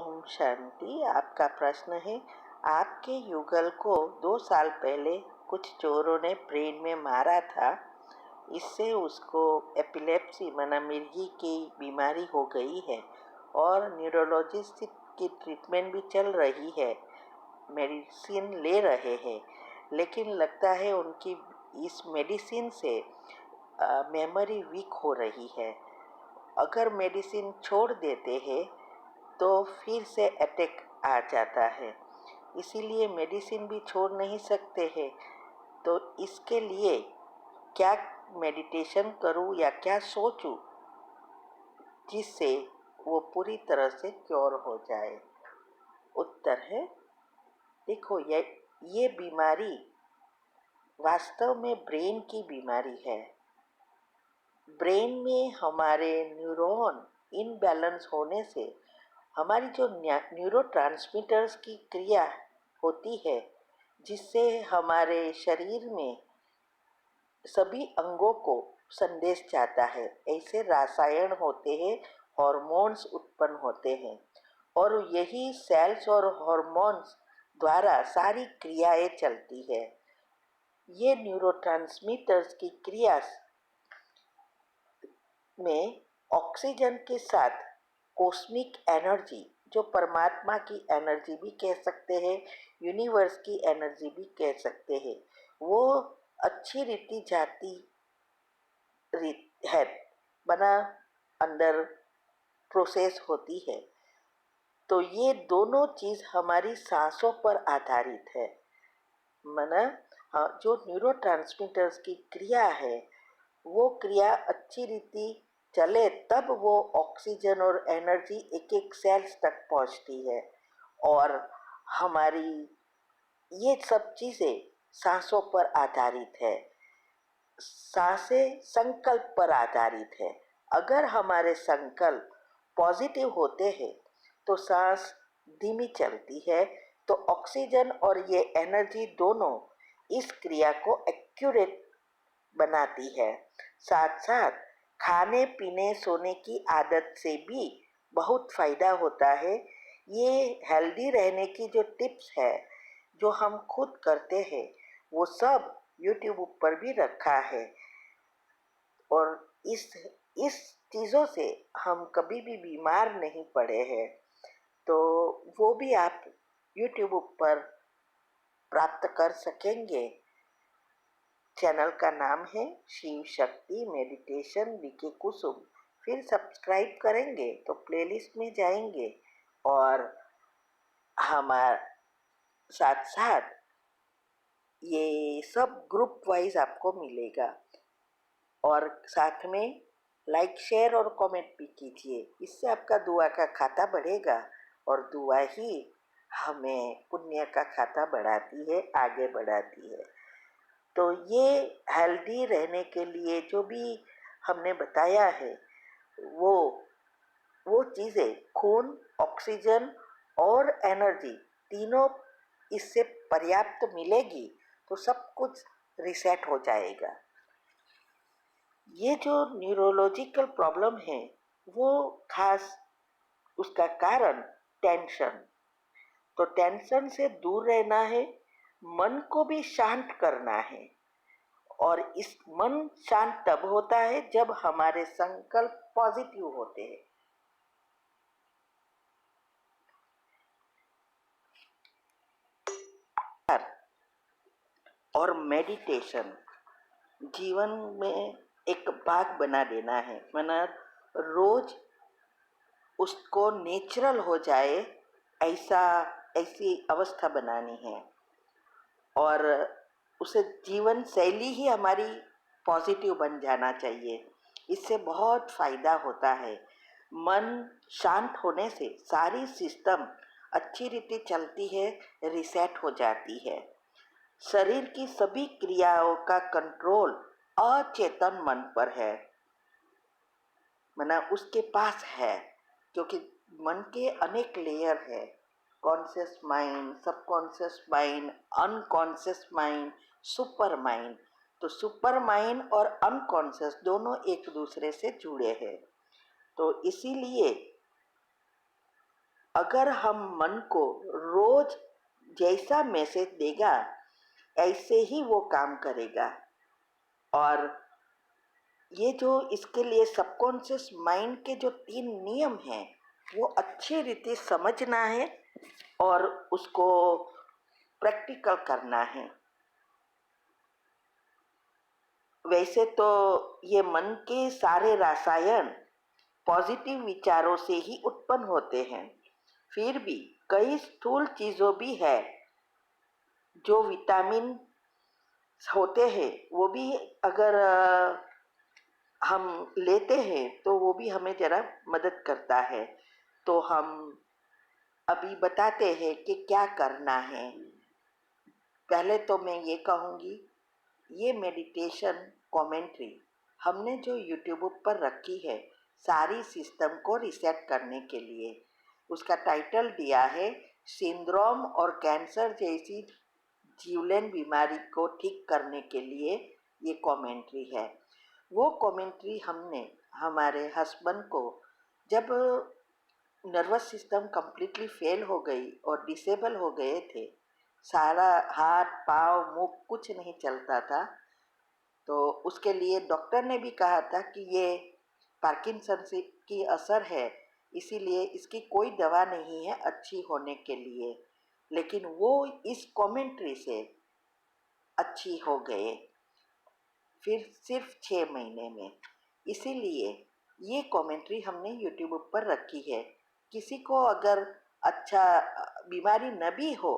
ओम शांति। आपका प्रश्न है, आपके युगल को 2 साल पहले कुछ चोरों ने ब्रेन में मारा था। इससे उसको एपिलेप्सी मिर्गी की बीमारी हो गई है और न्यूरोलॉजिस्ट की ट्रीटमेंट भी चल रही है, मेडिसिन ले रहे हैं। लेकिन लगता है उनकी इस मेडिसिन से मेमोरी वीक हो रही है। अगर मेडिसिन छोड़ देते हैं तो फिर से अटैक आ जाता है, इसीलिए मेडिसिन भी छोड़ नहीं सकते हैं। तो इसके लिए क्या मेडिटेशन करूं या क्या सोचूं जिससे वो पूरी तरह से क्योर हो जाए? उत्तर है, देखो, ये बीमारी वास्तव में ब्रेन की बीमारी है। ब्रेन में हमारे न्यूरॉन इनबैलेंस होने से हमारी जो न्यूरोट्रांसमीटर्स की क्रिया होती है, जिससे हमारे शरीर में सभी अंगों को संदेश जाता है, ऐसे रसायन होते हैं, हार्मोन्स उत्पन्न होते हैं और यही सेल्स और हार्मोन्स द्वारा सारी क्रियाएं चलती है। ये न्यूरोट्रांसमीटर्स की क्रिया में ऑक्सीजन के साथ कॉस्मिक एनर्जी, जो परमात्मा की एनर्जी भी कह सकते हैं, यूनिवर्स की एनर्जी भी कह सकते हैं, वो अच्छी रीति जाती है बना अंदर प्रोसेस होती है। तो ये दोनों चीज़ हमारी सांसों पर आधारित है। जो न्यूरोट्रांसमीटर्स की क्रिया है, वो क्रिया अच्छी रीति चले तब वो ऑक्सीजन और एनर्जी एक एक सेल्स तक पहुंचती है। और हमारी ये सब चीज़ें सांसों पर आधारित है। सांसें संकल्प पर आधारित है। अगर हमारे संकल्प पॉजिटिव होते हैं तो सांस धीमी चलती है, तो ऑक्सीजन और ये एनर्जी दोनों इस क्रिया को एक्यूरेट बनाती है। साथ साथ खाने पीने सोने की आदत से भी बहुत फ़ायदा होता है। ये हेल्दी रहने की जो टिप्स है, जो हम खुद करते हैं, वो सब यूट्यूब पर भी रखा है और इस चीज़ों से हम कभी भी बीमार नहीं पड़े हैं। तो वो भी आप यूट्यूब पर प्राप्त कर सकेंगे। चैनल का नाम है शिव शक्ति मेडिटेशन बीके कुसुम। फिर सब्सक्राइब करेंगे तो प्लेलिस्ट में जाएंगे और हमारे साथ साथ ये सब ग्रुप वाइज आपको मिलेगा। और साथ में लाइक शेयर और कमेंट भी कीजिए, इससे आपका दुआ का खाता बढ़ेगा और दुआ ही हमें पुण्य का खाता बढ़ाती है, आगे बढ़ाती है। तो ये हेल्दी रहने के लिए जो भी हमने बताया है, वो चीज़ें खून, ऑक्सीजन और एनर्जी तीनों इससे पर्याप्त मिलेगी तो सब कुछ रिसेट हो जाएगा। ये जो न्यूरोलॉजिकल प्रॉब्लम है, वो खास उसका कारण टेंशन। तो टेंशन से दूर रहना है, मन को भी शांत करना है। और इस मन शांत तब होता है जब हमारे संकल्प पॉजिटिव होते हैं। और मेडिटेशन जीवन में एक भाग बना देना है, रोज उसको नेचुरल हो जाए, ऐसी अवस्था बनानी है। और उसे जीवन शैली ही हमारी पॉजिटिव बन जाना चाहिए। इससे बहुत फ़ायदा होता है। मन शांत होने से सारी सिस्टम अच्छी रीति चलती है, रिसेट हो जाती है। शरीर की सभी क्रियाओं का कंट्रोल अचेतन मन पर है, उसके पास है, क्योंकि मन के अनेक लेयर है। Conscious mind, subconscious mind, unconscious mind, super mind. तो सुपर माइंड और अनकॉन्शियस दोनों एक दूसरे से जुड़े हैं। तो इसीलिए अगर हम मन को रोज जैसा मैसेज देगा ऐसे ही वो काम करेगा। और ये जो इसके लिए सबकॉन्शियस माइंड के जो 3 नियम हैं वो अच्छी रीति समझना है और उसको प्रैक्टिकल करना है। वैसे तो ये मन के सारे रसायन पॉजिटिव विचारों से ही उत्पन्न होते हैं, फिर भी कई स्थूल चीज़ों भी है जो विटामिन होते हैं, वो भी अगर हम लेते हैं तो वो भी हमें ज़रा मदद करता है। तो हम अभी बताते हैं कि क्या करना है। पहले तो मैं ये कहूँगी, ये मेडिटेशन कमेंट्री हमने जो यूट्यूब पर रखी है सारी सिस्टम को रीसेट करने के लिए, उसका टाइटल दिया है सिंड्रोम और कैंसर जैसी जीवलेन बीमारी को ठीक करने के लिए ये कमेंट्री है। वो कमेंट्री हमने हमारे हस्बैंड को जब नर्वस सिस्टम कम्प्लीटली फेल हो गई और डिसेबल हो गए थे, सारा हाथ पाँव मुँह कुछ नहीं चलता था, तो उसके लिए डॉक्टर ने भी कहा था कि ये पार्किंसन की असर है, इसीलिए इसकी कोई दवा नहीं है अच्छी होने के लिए। लेकिन वो इस कमेंट्री से अच्छी हो गए, फिर सिर्फ 6 महीने में। इसीलिए ये कमेंट्री हमने यूट्यूब पर रखी है। किसी को अगर अच्छा बीमारी न भी हो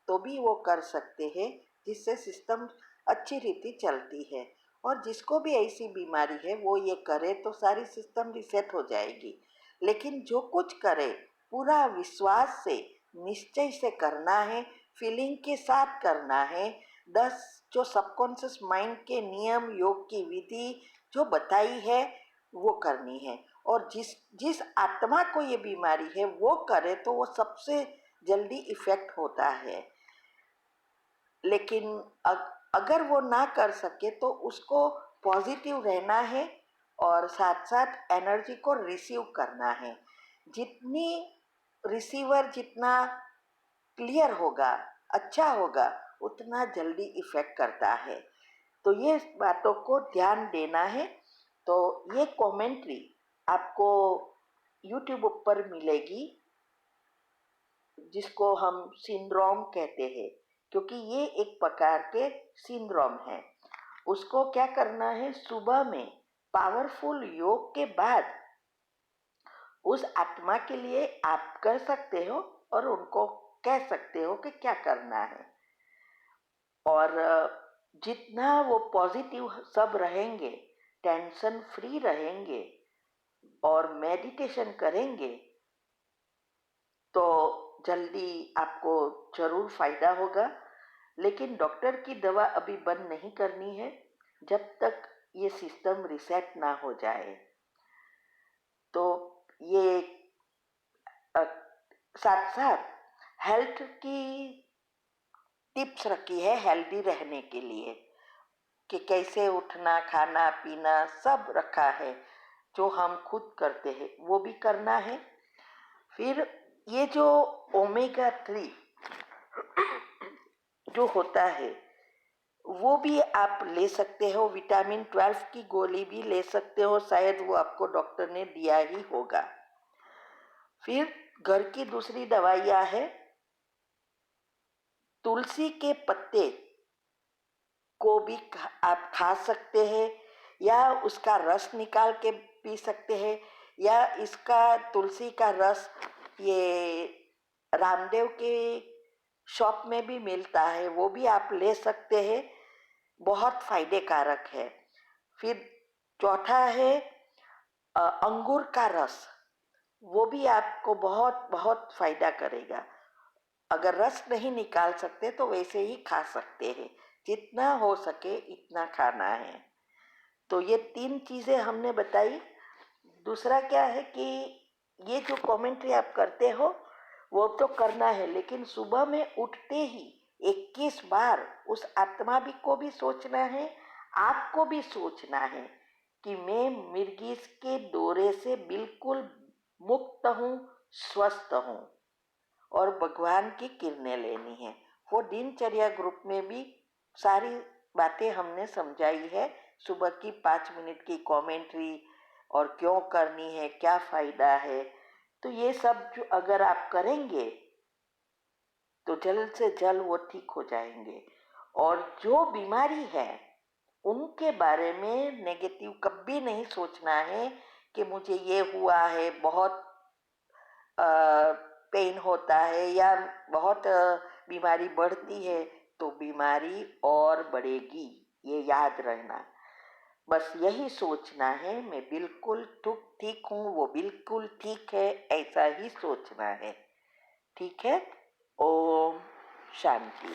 तो भी वो कर सकते हैं, जिससे सिस्टम अच्छी रीति चलती है। और जिसको भी ऐसी बीमारी है वो ये करे तो सारी सिस्टम रिसेट हो जाएगी। लेकिन जो कुछ करे पूरा विश्वास से निश्चय से करना है, फीलिंग के साथ करना है। 10 जो सबकॉन्शियस माइंड के नियम योग की विधि जो बताई है वो करनी है। और जिस जिस आत्मा को ये बीमारी है वो करे तो वो सबसे जल्दी इफ़ेक्ट होता है। लेकिन अगर वो ना कर सके तो उसको पॉजिटिव रहना है और साथ साथ एनर्जी को रिसीव करना है। जितनी रिसीवर जितना क्लियर होगा, अच्छा होगा, उतना जल्दी इफ़ेक्ट करता है। तो ये बातों को ध्यान देना है। तो ये कमेंट्री आपको यूट्यूब पर मिलेगी, जिसको हम सिंड्रोम कहते हैं, क्योंकि ये एक प्रकार के सिंड्रोम है। उसको क्या करना है, सुबह में पावरफुल योग के बाद उस आत्मा के लिए आप कर सकते हो और उनको कह सकते हो कि क्या करना है। और जितना वो पॉजिटिव सब रहेंगे, टेंशन फ्री रहेंगे और मेडिटेशन करेंगे तो जल्दी आपको ज़रूर फ़ायदा होगा। लेकिन डॉक्टर की दवा अभी बंद नहीं करनी है जब तक ये सिस्टम रिसेट ना हो जाए। तो ये साथ साथ हेल्थ की टिप्स रखी है हेल्दी रहने के लिए, कि कैसे उठना खाना पीना सब रखा है, जो हम खुद करते हैं वो भी करना है। फिर ये जो ओमेगा 3 जो होता है वो भी आप ले सकते हो, विटामिन 12 की गोली भी ले सकते हो, शायद वो आपको डॉक्टर ने दिया ही होगा। फिर घर की दूसरी दवाइयाँ है, तुलसी के पत्ते को भी आप खा सकते हैं या उसका रस निकाल के पी सकते हैं, या इसका तुलसी का रस ये रामदेव के शॉप में भी मिलता है, वो भी आप ले सकते हैं, बहुत फायदे कारक है। फिर चौथा है अंगूर का रस, वो भी आपको बहुत बहुत फायदा करेगा। अगर रस नहीं निकाल सकते तो वैसे ही खा सकते हैं, जितना हो सके इतना खाना है। तो ये 3 चीज़ें हमने बताई। दूसरा क्या है कि ये जो कमेंट्री आप करते हो वो तो करना है, लेकिन सुबह में उठते ही 21 बार उस आत्मा भी को भी सोचना है, आपको भी सोचना है कि मैं मिर्गीज के दौरे से बिल्कुल मुक्त हूँ, स्वस्थ हूँ और भगवान की किरणें लेनी है। वो दिनचर्या ग्रुप में भी सारी बातें हमने समझाई है। सुबह की 5 मिनट की कमेंट्री और क्यों करनी है, क्या फायदा है, तो ये सब जो अगर आप करेंगे तो जल्द से जल्द वो ठीक हो जाएंगे। और जो बीमारी है उनके बारे में नेगेटिव कभी नहीं सोचना है कि मुझे ये हुआ है, बहुत पेन होता है या बहुत बीमारी बढ़ती है, तो बीमारी और बढ़ेगी, ये याद रखना। बस यही सोचना है, मैं बिल्कुल ठीक हूँ, वो बिल्कुल ठीक है, ऐसा ही सोचना है। ठीक है। ओम शांति।